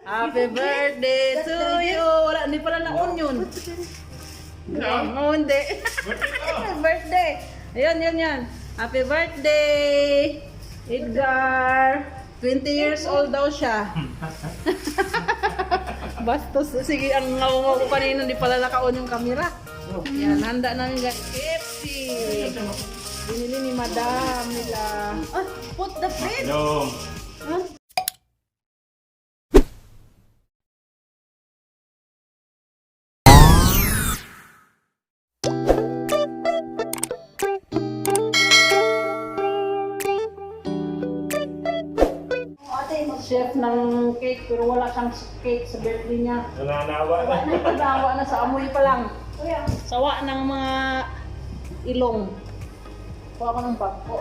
Happy birthday to you! Wala, hindi pala na onion. No, hindi. Birthday! Ayan. Happy birthday! Edgar! 20 years old daw siya. Bastos, sige, ang ngaw ko kanina, hindi pala naka-on yung camera. Yan, handa namin guys. KFC! Binili ni Madam nila. Ah, put the bread! Hello. Huh? Chef ng cake pero wala siyang cake sa birthday niya. Nananawa na. Nagkagawa na sa amoy pa lang. Sawa ng mga ilong. Kuha ko ng bangko.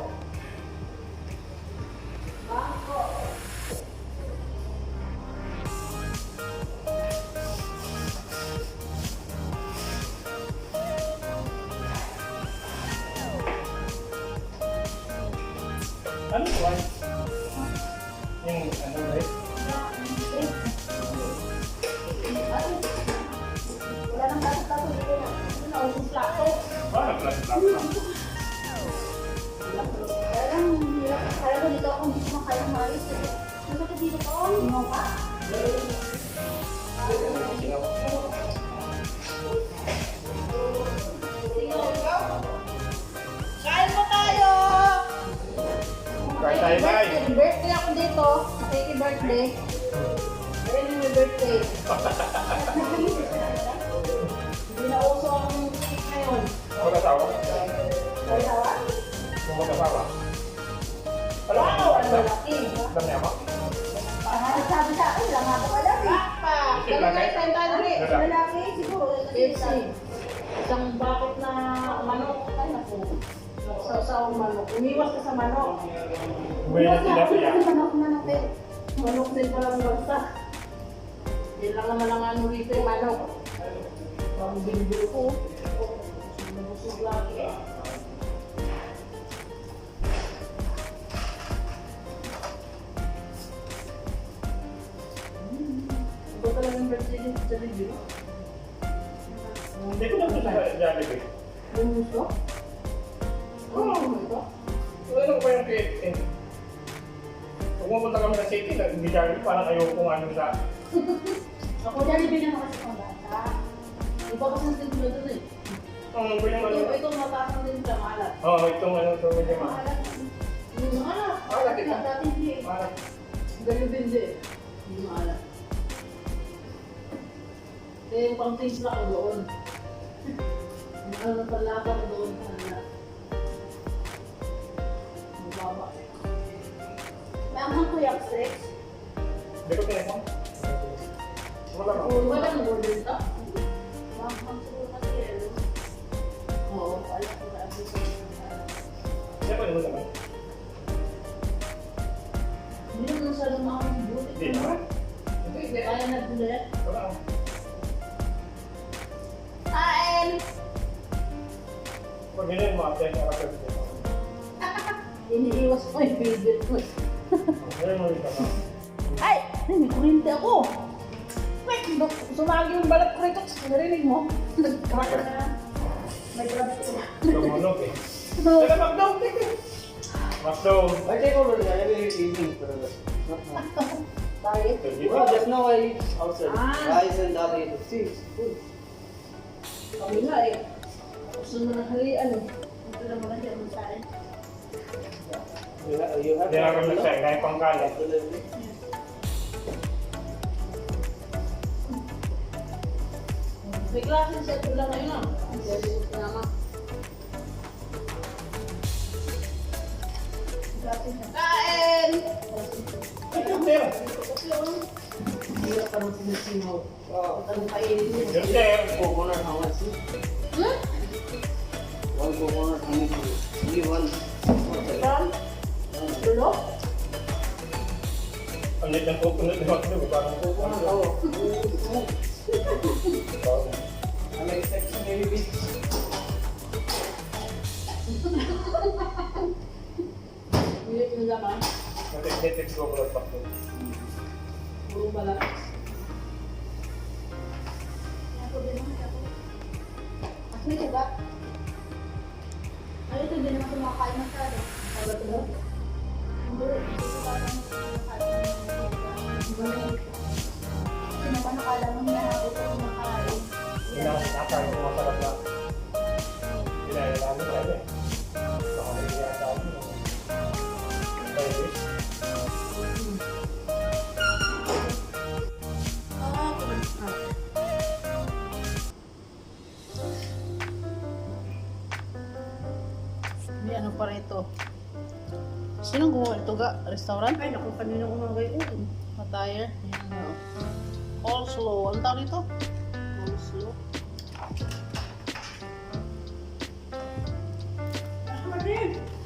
Ano ba? Yung ano ba? Wala nang tato-tato dito na. Ito na, usong plato. Parang plastic. Kaya ko dito ako hindi ko makaya maayos eh. Nasa ka dito ko? Hindi mo pa? Kain mo tayo! Kain tayo, bye! Birthday ako dito. Happy birthday. Ayun yung may birthday. Hindi na uso ang cake ngayon. Mag-asawa? Kaya Kung mag-asawa? wow, ang malaki. Alam niya mo? Sabi sa akin, lang ako alam eh. Papa! Ganun na yung tayo rin. Lalaki, siguro. KFC. Isang bakit na manok. Ay, naku. Sausawang manok. Umiwas ka sa manok. Umuwi na sila siya. Manok eh. Manok din palang basta. Hindi lang naman ang ano rito yung manok. Ang binibili ko. Nabusog lagi. Ito talagang birthday din sa Jollibee, no? Hindi ko na gusto sa Jollibee. Yung gusto? Oo, ito. Ano ba yung KFC? Kung pumunta kami sa city, hindi Jollibee, parang ayoko kung ano sa... Ako Jollibee na kasi pang bata. Iba kasi din ko doon eh. Ang ba yung ano? Itong mataas na din sa maalat. Oo, itong ano, ito medyo ma... Yung maalat. Maalat ito. Dati hindi eh. Maalat. Ganyan din din. Yung maalat. Kaya yung pang timpla ko doon. Yung ano na palaka ko doon sa kanila. Mababa. May anghang ko yung sex. Hindi ko tinipon. Wala ba? Wala nang order ito? Anghang siguro kasi eh. Oo. Wala ko na ako sa Hindi ko naman naman. Hindi naman masyadong makakabuli. Hindi naman. Hindi. Kaya na bulit. Wala ako. Kain! Pag ganyan, mga tayo na kapag dito. Iniiwas ko yung favorite ko eh. Ngayon mo rin naman. Ay! May kuryente ako! Wait! Sumagi yung balat ko rito. Narinig mo? Nag-crack na. may grabe ko na. Tumunog eh. So, Teka, McDo! McDo! I take over every evening for the not now. bakit? Well, just now I eat outside. Ah. Rice and other eat. See, it's good. Kami nga eh. Gusto mo ng halian eh. Ito na mga siya sa akin. You have Hindi na kami nagsayin, kaya pangkalat. Absolutely. May klase siya tula ngayon ah. Kasi gusto naman. Kain! Ito, meron. Hindi ka parang sinasimaw. Oh, Ang kainin mo. Yung there. coconut how much? Hmm? One coconut how much? Only one. From? Dulo? Ang lit ng coconut ni McDo, parang coconut. Oh, Parang- I'm expecting maybe big. Hindi yung laman. Natin coconut McDo. Puro balat. Ako din naman ako. Mas may tuga. Ay, ito din naman kumakain masyado. Ano ito mo? Hindi, ito tuga lang kumakain. Kasi naman nakala mo niya ako ito kumakain. Nasa yung masarap na. Pinailangan tayo eh. Baka may ginagawa mo. Virus. May ano pa rito? Sinong gumawa ito ga? Restaurant? Ay, naku, kanina kumagay ko. Attire? Yan o. Coleslaw. Ano tawag dito? Coleslaw.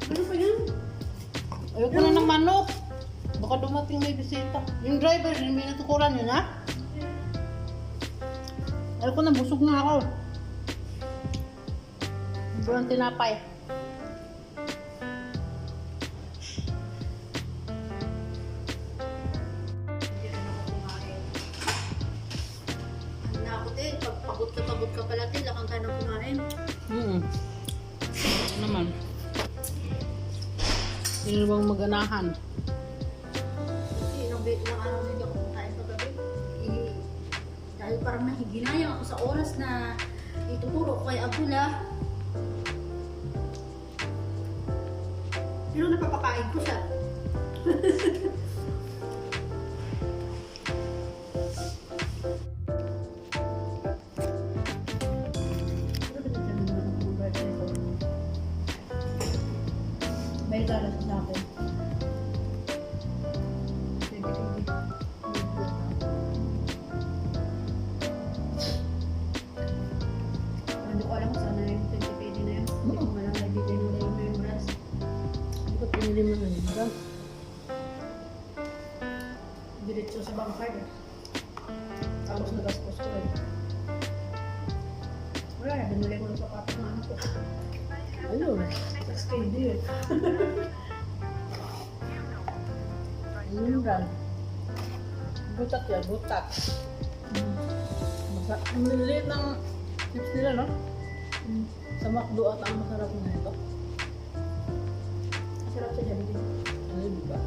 Ano pa yan? Ayoko na ng manok. Baka dumating may bisita. Yung driver, yung binatukuran yun ha? Ayoko na, busog na ako. Bulang tinapay. Hindi na ako kumain. Ano na ako din, pag pagod ka pala din, lakang ka na kumain. Ano naman? Sino bang maganahan? Kasi ilang araw na hindi ako kumain kagabi. Dahil parang nahiginayang ako sa oras na ituturo ko kay Abdullah. Pero napapakain ko siya. May galas sa akin. Hindi ko alam kung saan na yung 20 pwede na yun. Hindi ko malang nabigay ng remembrance. Hindi ko pinili mo na nito. Diretso sa bank card. Tapos nagastos ko rin. Wala na, binuli ko ng sapatos ng anak ko. Ayun. Tapos kay deal. Ayun brand. Butat yan, butat. Ang liliit ng chips nila, no? Sa McDo at ang masarap na ito. Masarap siya dyan din. Ano yun, diba?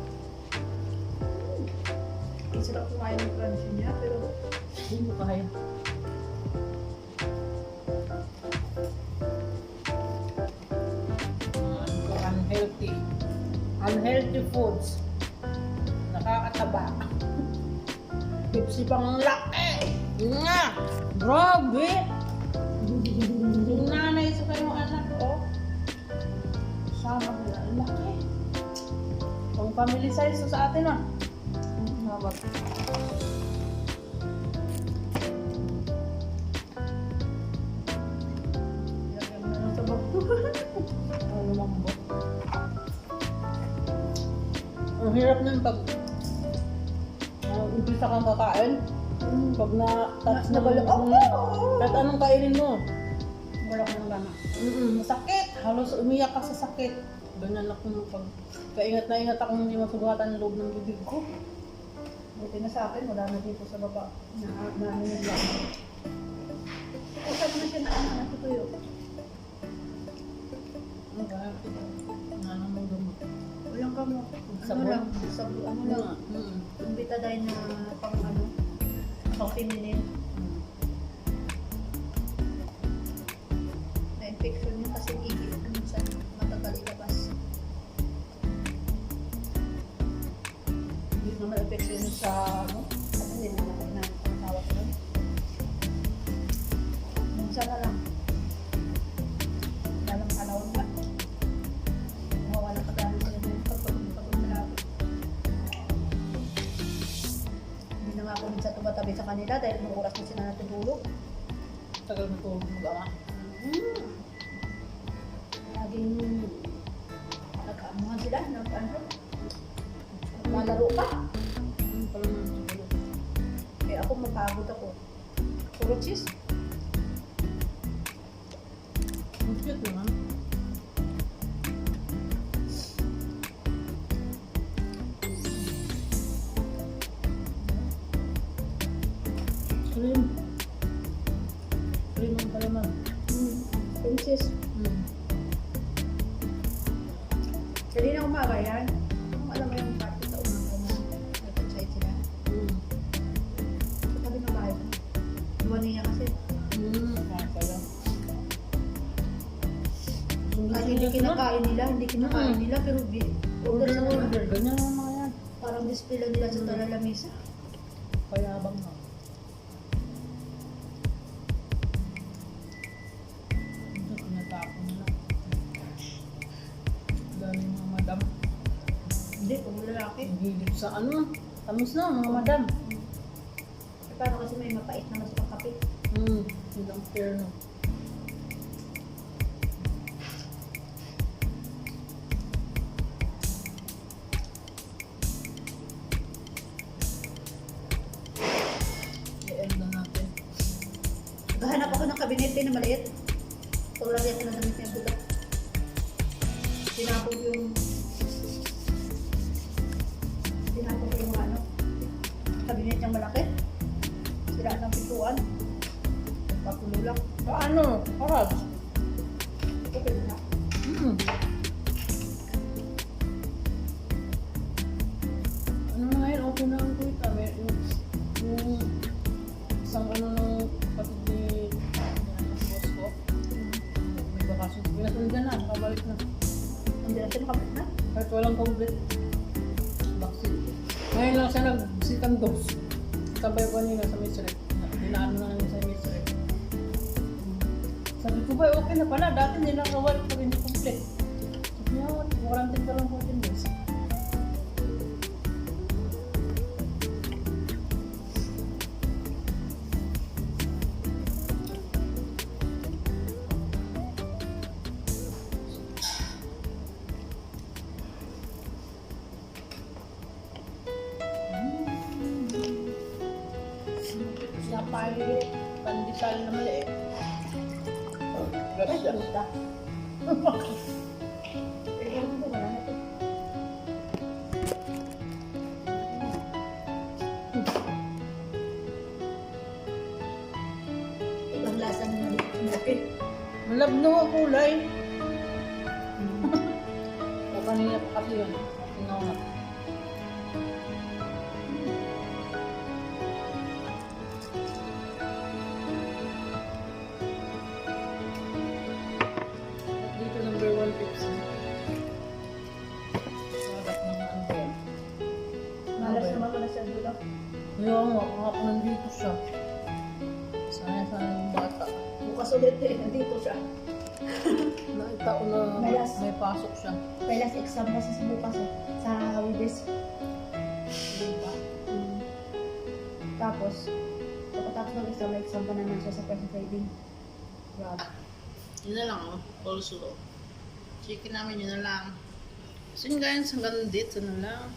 Masarap kumain ng crunchy niya, pero Hindi mo kaya. Unhealthy. Unhealthy foods. Nakakataba. Pipsi pang laki. Nga! Grabe! Yung nanay sa kanyang anak, oh. Sama nila. Ang laki. Pang family size to sa atin, ah. Hawak. lagyan mo na lang sa bag. Ang lumambot. Ang hirap nun pag umpisa kang kakain. Pag na-touch na Nabalo- kahit anong kainin mo. Wala ko ng gana. Masakit. Halos umiyak ka sa sakit. Ganyan ako pag kaingat na ingat akong hindi masugatan ang loob ng bibig ko. Buti na sa akin, wala na dito sa baba. Namin lang. Kung naman siya na ano, natutuyo. Ano ba? Ano mo gamot? Walang gamot. Sabon? Ano lang, sabon, ano lang. Yung betadine na pang ano, pang feminin. Na-infection niya kasi igil. Minsan matagal ilabas. Hindi naman infection sa ano. Ano hindi naman na tawag ko. Minsan na lang. Dalang kalawang ba? Mawala ka dahil sa yung pagpapagpapag na lagi. Hindi na nga ako minsan tumatabi sa kanila dahil nung oras na sila natutulog. Tagal mo ito mag-ama. Laging nag-aamuhan sila, naglalaro pa. Ano pala naman siguro? Eh ako mapagod ako. Puro cheese. Ang cute naman. Slim. Malamang. Princess. Kanina umaga yan. Alam mo yung party sa umaga na nag-outside sila. Sa tabi ng bahay ko. Iwan niya kasi. Pala. Kahit hindi kinakain nila, pero order Order sa na kanila. order. Ganyan ang mga yan. Parang display lang nila sa talalamisa. Payabang na. Ito, tinatapon na. Dami mga madam. Hindi, kung lalaki. Ang hilig sa ano. Tamis na mga madam. Paano kasi may mapait naman sa pagkapit. Silang fair no. I-end na natin. Gahanap ako ng kabinete na maliit. Tulad ko ng damit niya budak. Tinapog yung ano, kabinet niyang malaki. Sira ng pintuan. Papulo lang. Paano? Harap. Okay na. Ano na ngayon? Okay na ang kuwita. Yung isang ano ng kapit ni boss ko. May bakasyon. Pinasundan na. Kabalik na. Hindi natin makapit na. Kahit walang complete vaccine. Ngayon lang siya nag-second dose. Sabay ko nila sa Misrek. Dinaan na namin sa Misrek. Sabi ko ba, okay na pala. Dati nilang kawal pag hindi complete. Sabi niya, quarantine ka lang 14 days. Napali, pandesal na maliit. Ay, puta. Pero ano ba, wala na ito. Ibang lasa ng malaki. Malabno ang kulay. O kanina pa kasi yun. Tingnan na. Dito number 1 Pepsi. Sarap ng ano ba yan? Malas naman wala sa dulo. Kaya nga, kahapon nandito siya. Sana yung bata. Bukas ulit eh, nandito siya. Nakita ko na Malas. may pasok siya. May last exam kasi sa bukas eh, sa Wibes. Diba? Tapos, pagkatapos ng exam, may exam pa naman siya sa present trading. Grabe. Yun na lang, oh. Also, chicken namin yun na lang. So yun guys, hanggang dito na lang.